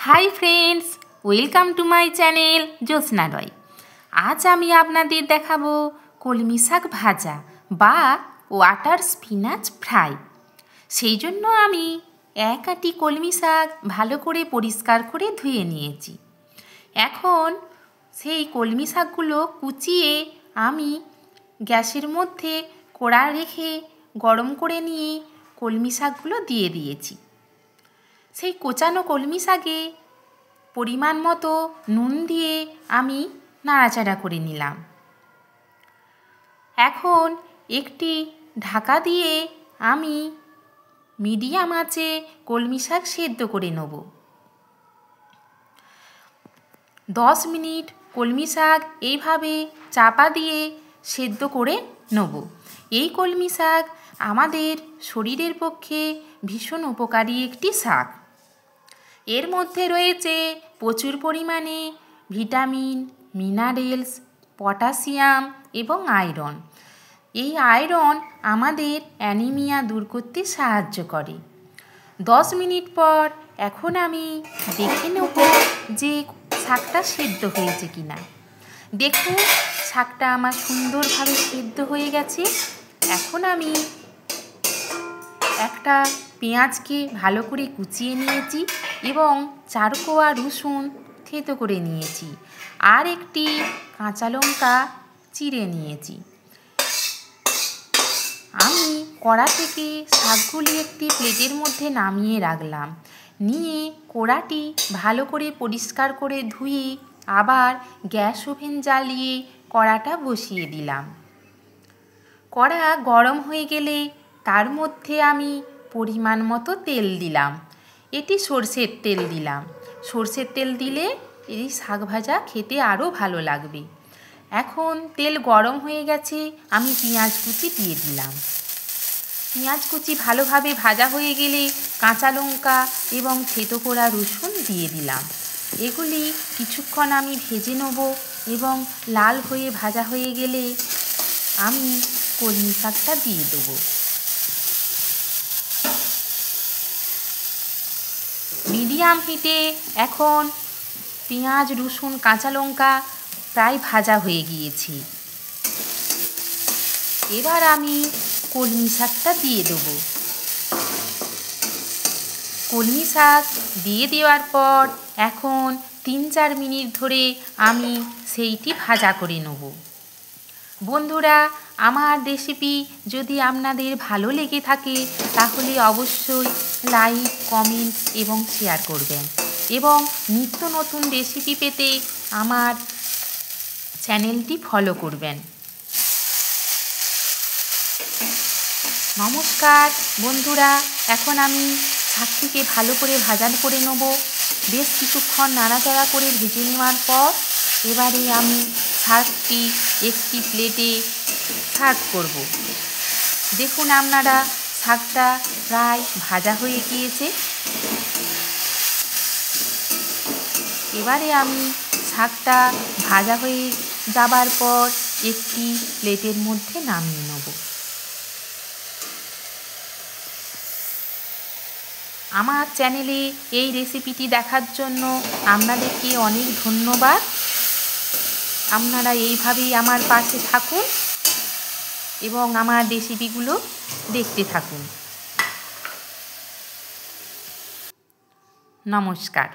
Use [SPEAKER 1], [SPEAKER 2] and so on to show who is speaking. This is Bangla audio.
[SPEAKER 1] High friends, welcome to my channel Jyotsna Roy. আজ আমি আপনাদের দেখাবো কলমি শাক ভাজা বা ওয়াটার স্পিনাচ ফ্রাই। সেই জন্য আমি এক আঁটি কলমি শাক ভালো করে পরিষ্কার করে ধুয়ে নিয়েছি। এখন সেই কলমি শাকগুলো কুচিয়ে আমি গ্যাসের মধ্যে কড়া রেখে গরম করে নিয়ে কলমি শাকগুলো দিয়ে দিয়েছি। সেই কোচানো কলমি শাকে পরিমাণ মতো নুন দিয়ে আমি নাড়াচাড়া করে নিলাম। এখন একটি ঢাকা দিয়ে আমি মিডিয়াম আঁচে কলমি শাক সেদ্ধ করে নেব। 10 মিনিট কলমি শাক এইভাবে চাপা দিয়ে সেদ্ধ করে নেব। এই কলমি শাক আমাদের শরীরের পক্ষে ভীষণ উপকারী একটি শাক। এর মধ্যে রয়েছে প্রচুর পরিমাণে ভিটামিন, মিনারেলস, পটাশিয়াম এবং আয়রন। এই আয়রন আমাদের অ্যানিমিয়া দূর করতে সাহায্য করে। 10 মিনিট পর এখন আমি দেখে নেব যে শাকটা সেদ্ধ হয়েছে কিনা। দেখুন, শাকটা আমার সুন্দরভাবে সেদ্ধ হয়ে গেছে। এখন আমি একটা পেঁয়াজকে ভালো করে কুচিয়ে নিয়েছি এবং 4 কোয়া রসুন থেঁতো করে নিয়েছি, আর একটি কাঁচা লঙ্কা চিড়ে নিয়েছি। আমি কড়া থেকে শাকগুলি একটি প্লেটের মধ্যে নামিয়ে রাখলাম। নিয়ে কড়াটি ভালো করে পরিষ্কার করে ধুয়ে আবার গ্যাস ওভেন জ্বালিয়ে কড়াটা বসিয়ে দিলাম। কড়া গরম হয়ে গেলে তার মধ্যে আমি পরিমাণ মতো তেল দিলাম। এটি সরষের তেল দিলাম। সরষের তেল দিলে এই শাক ভাজা খেতে আরও ভালো লাগবে। এখন তেল গরম হয়ে গেছে, আমি পেঁয়াজ কুচি দিয়ে দিলাম। পেঁয়াজ কুচি ভালোভাবে ভাজা হয়ে গেলে কাঁচা লঙ্কা এবং থেঁতো করা রসুন দিয়ে দিলাম। এগুলি কিছুক্ষণ আমি ভেজে নেব এবং লাল হয়ে ভাজা হয়ে গেলে আমি কলমি শাকটা দিয়ে দেবো। মিডিয়াম হিটে এখন পেঁয়াজ, রসুন, কাঁচা লঙ্কা প্রায় ভাজা হয়ে গিয়েছে। এবার আমি কলমি শাকটা দিয়ে দেবো। কলমি শাক দিয়ে দেওয়ার পর এখন 3-4 মিনিট ধরে আমি সেইটি ভাজা করে নেব। বন্ধুরা, আমার রেসিপি যদি আপনাদের ভালো লেগে থাকে তাহলে অবশ্যই লাইক, কমেন্ট এবং শেয়ার করবেন এবং নিত্য নতুন রেসিপি পেতে আমার চ্যানেলটি ফলো করবেন। নমস্কার বন্ধুরা, এখন আমি শাকটিকে ভালো করে ভাজা করে নেব। বেশ কিছুক্ষণ নাড়াচাড়া করে ভেজে নেওয়ার পর এবারে আমি শাকটি একটি প্লেটে সার্ভ করব। দেখুন আপনারা, শাকটা প্রায় ভাজা হয়ে গিয়েছে। এবারে আমি শাকটা ভাজা হয়ে যাবার পর একটি প্লেটের মধ্যে নামিয়ে নেব। আমার চ্যানেলে এই রেসিপিটি দেখার জন্য আপনাদেরকে অনেক ধন্যবাদ। আপনারা এইভাবেই আমার পাশে থাকুন এবং আমার রেসিপিগুলো দেখতে থাকুন। নমস্কার।